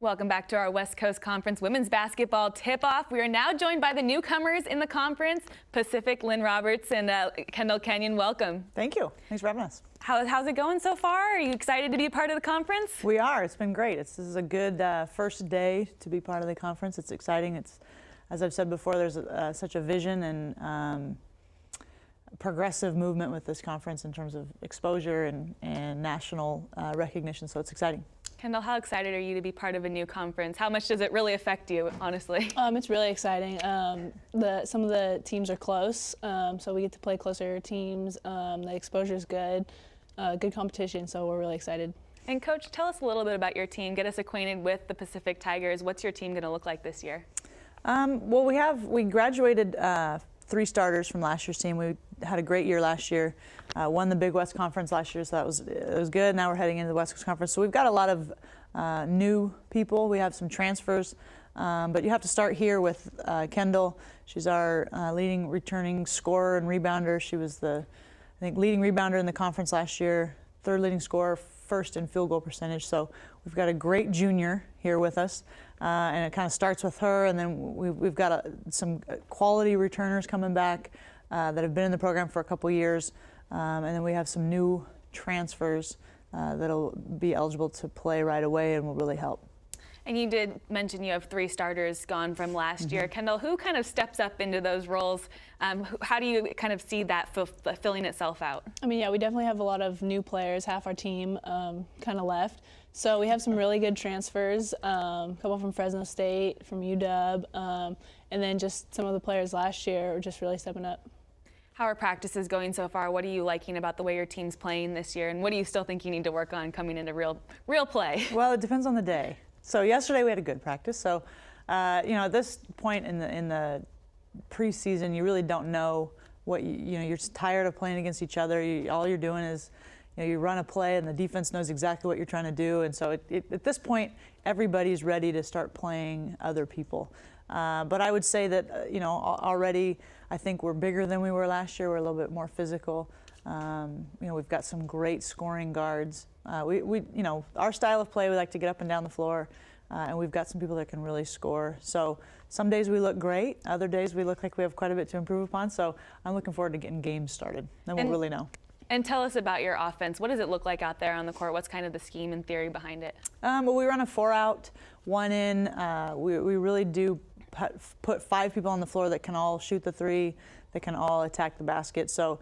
Welcome back to our West Coast Conference women's basketball tip-off. We are now joined by the newcomers in the conference, Pacific, Lynn Roberts and Kendall Kenyon. Welcome. Thank you. Thanks for having us. How's it going so far? Are you excited to be a part of the conference? We are. It's been great. This is a good first day to be part of the conference. It's exciting. It's, as I've said before, there's such a vision and progressive movement with this conference in terms of exposure and national recognition, so it's exciting. Kendall, how excited are you to be part of a new conference? How much does it really affect you, honestly? It's really exciting. Some of the teams are close, so we get to play closer teams. The exposure is good, good competition, so we're really excited. And Coach, tell us a little bit about your team. Get us acquainted with the Pacific Tigers. What's your team going to look like this year? Well, we graduated 3 starters from last year's team. We had a great year last year. Won the Big West Conference last year, so it was good. Now we're heading into the West Coast Conference. So we've got a lot of new people. We have some transfers, but you have to start here with Kendall. She's our leading returning scorer and rebounder. She was the, I think, leading rebounder in the conference last year, 3rd leading scorer, 1st in field goal percentage. So we've got a great junior here with us. And it kind of starts with her, and then we've got some quality returners coming back that have been in the program for a couple years, and then we have some new transfers that'll be eligible to play right away and will really help. And you did mention you have 3 starters gone from last year. Kendall, who kind of steps up into those roles? How do you kind of see that filling itself out? I mean, yeah, we definitely have a lot of new players. Half our team kind of left. So we have some really good transfers, a couple from Fresno State, from UW, and then just some of the players last year are just really stepping up. How are practices going so far? What are you liking about the way your team's playing this year? And what do you still think you need to work on coming into real play? Well, it depends on the day. So yesterday we had a good practice. So, at this point in the preseason, you really don't know what you're just tired of playing against each other. All you're doing is, you run a play and the defense knows exactly what you're trying to do. And so at this point, everybody's ready to start playing other people. But I would say that, already I think we're bigger than we were last year. We're a little bit more physical. We've got some great scoring guards. Our style of play, we like to get up and down the floor, and we've got some people that can really score. So some days we look great. Other days we look like we have quite a bit to improve upon. So I'm looking forward to getting games started. Then we'll really know. And tell us about your offense. What does it look like out there on the court? What's kind of the scheme and theory behind it? Well, we run a 4-out, 1-in. We really do put 5 people on the floor that can all shoot the 3, that can all attack the basket. So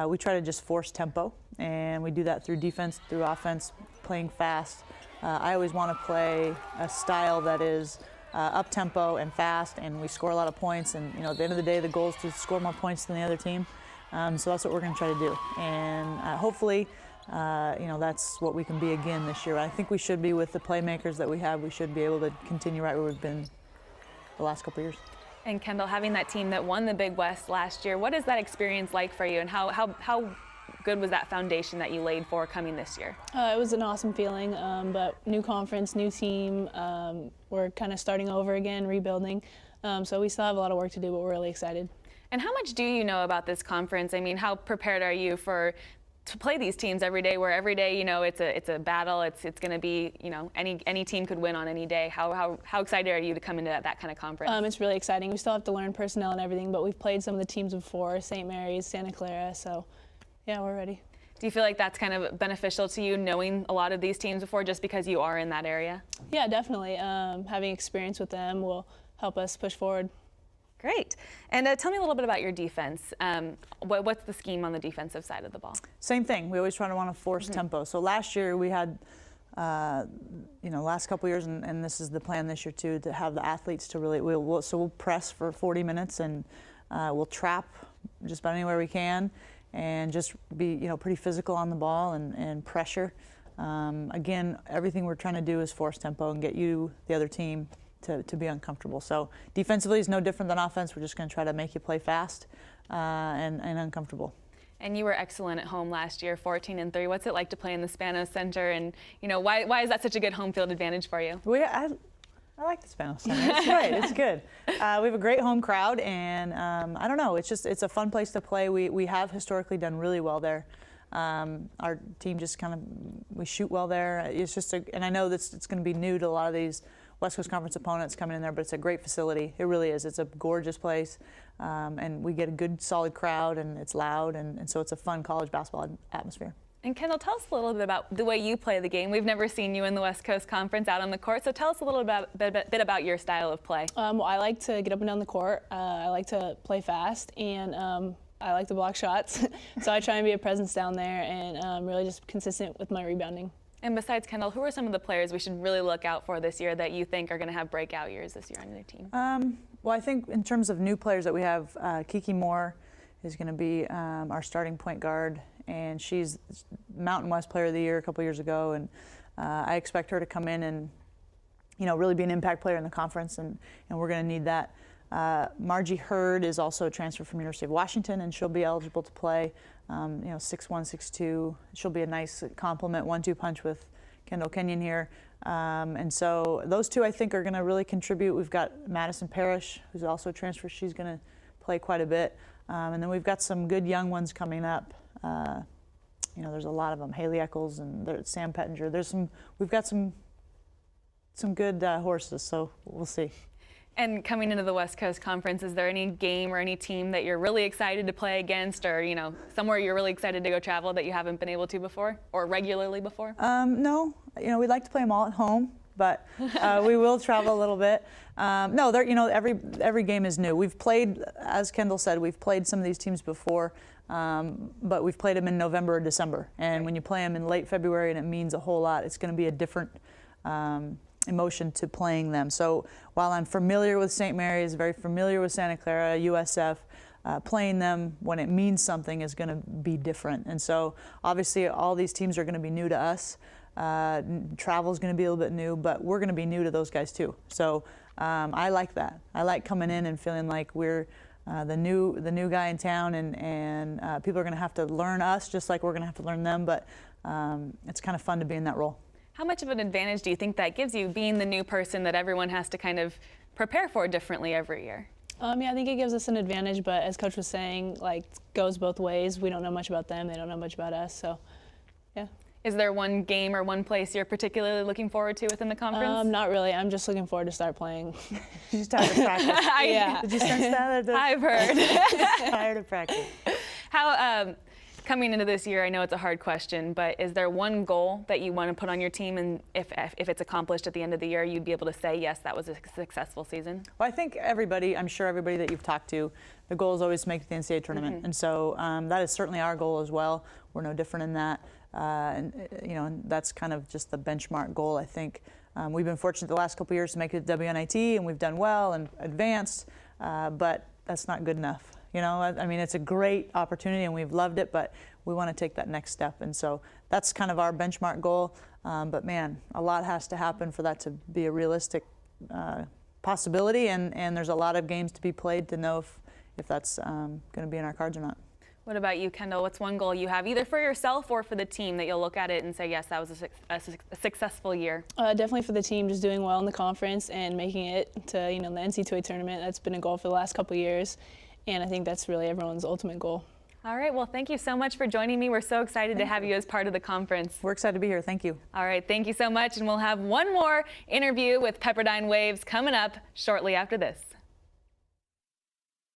we try to just force tempo, and we do that through defense, through offense, playing fast. I always want to play a style that is up-tempo and fast, and we score a lot of points. And at the end of the day, the goal is to score more points than the other team. So that's what we're going to try to do, and hopefully, that's what we can be again this year. I think we should be with the playmakers that we have. We should be able to continue right where we've been the last couple of years. And Kendall, having that team that won the Big West last year, what is that experience like for you, and how good was that foundation that you laid for coming this year? It was an awesome feeling, but new conference, new team. We're kind of starting over again, rebuilding. So we still have a lot of work to do, but we're really excited. And how much do you know about this conference? I mean, how prepared are you to play these teams every day, where every day, it's a battle. It's going to be, any team could win on any day. How excited are you to come into that kind of conference? It's really exciting. We still have to learn personnel and everything, but we've played some of the teams before, St. Mary's, Santa Clara, so yeah, we're ready. Do you feel like that's kind of beneficial to you, knowing a lot of these teams before, just because you are in that area? Yeah, definitely. Having experience with them will help us push forward. Great. And tell me a little bit about your defense. What's the scheme on the defensive side of the ball? Same thing. We always try to want to force tempo. So last year we had, last couple years, and this is the plan this year too, to have the athletes to really, we'll press for 40 minutes, and we'll trap just about anywhere we can, and just be, pretty physical on the ball and pressure. Again, everything we're trying to do is force tempo and get you, the other team, to be uncomfortable. So defensively is no different than offense. We're just going to try to make you play fast and uncomfortable. And you were excellent at home last year, 14-3. What's it like to play in the Spanos Center? And why is that such a good home field advantage for you? I like the Spanos Center. It's great. It's good. We have a great home crowd, and I don't know. It's a fun place to play. We have historically done really well there. Our team just we shoot well there. It's just and I know it's going to be new to a lot of these West Coast Conference opponents coming in there, but it's a great facility. It really is. It's a gorgeous place, and we get a good, solid crowd, and it's loud, and so it's a fun college basketball atmosphere. And Kendall, tell us a little bit about the way you play the game. We've never seen you in the West Coast Conference out on the court, so tell us a little bit about your style of play. Well, I like to get up and down the court. I like to play fast, and I like to block shots. So I try and be a presence down there and really just consistent with my rebounding. And besides Kendall, who are some of the players we should really look out for this year that you think are going to have breakout years this year on your team? Well, I think in terms of new players that we have, Kiki Moore is going to be our starting point guard, and she's Mountain West Player of the Year a couple years ago, and I expect her to come in and really be an impact player in the conference, and we're going to need that. Margie Hurd is also a transfer from University of Washington, and she'll be eligible to play. 6'1", 6'2". She'll be a nice complement, 1-2 punch with Kendall Kenyon here. And so those two, I think, are going to really contribute. We've got Madison Parrish, who's also a transfer. She's going to play quite a bit. And then we've got some good young ones coming up. There's a lot of them. Haley Eccles and Sam Pettinger. We've got some good horses, so we'll see. And coming into the West Coast Conference, is there any game or any team that you're really excited to play against, or somewhere you're really excited to go travel that you haven't been able to before or regularly before? No, we'd like to play them all at home, but we will travel a little bit. No, every game is new. We've played, as Kendall said, we've played some of these teams before, but we've played them in November or December. And when you play them in late February, and it means a whole lot, it's going to be a different emotion to playing them. So while I'm familiar with St. Mary's, very familiar with Santa Clara, USF, playing them when it means something is going to be different. And so obviously all these teams are going to be new to us. Travel is going to be a little bit new, but we're going to be new to those guys too. So I like that. I like coming in and feeling like we're the new guy in town, and people are going to have to learn us just like we're going to have to learn them. But it's kind of fun to be in that role. How much of an advantage do you think that gives you, being the new person that everyone has to kind of prepare for differently every year? Yeah, I think it gives us an advantage, but as Coach was saying, it goes both ways. We don't know much about them. They don't know much about us. So, yeah. Is there one game or one place you're particularly looking forward to within the conference? Not really. I'm just looking forward to start playing. She's tired of practice. Yeah. Did you sense that? I've heard. Tired of practice. How, coming into this year, I know it's a hard question, but is there one goal that you want to put on your team, and if it's accomplished at the end of the year, you'd be able to say, yes, that was a successful season? Well, I think I'm sure everybody that you've talked to, the goal is always to make the NCAA tournament. Mm-hmm. And so that is certainly our goal as well. We're no different in that. And that's kind of just the benchmark goal, I think. We've been fortunate the last couple of years to make it to WNIT, and we've done well and advanced, but that's not good enough. I mean, it's a great opportunity and we've loved it, but we want to take that next step. And so that's kind of our benchmark goal. But man, a lot has to happen for that to be a realistic possibility. And there's a lot of games to be played to know if that's going to be in our cards or not. What about you, Kendall? What's one goal you have, either for yourself or for the team, that you'll look at it and say, yes, that was a successful year? Definitely for the team, just doing well in the conference and making it to the NCAA tournament. That's been a goal for the last couple of years. And I think that's really everyone's ultimate goal. All right. Well, thank you so much for joining me. We're so excited to have you as part of the conference. We're excited to be here. Thank you. All right. Thank you so much. And we'll have one more interview with Pepperdine Waves coming up shortly after this.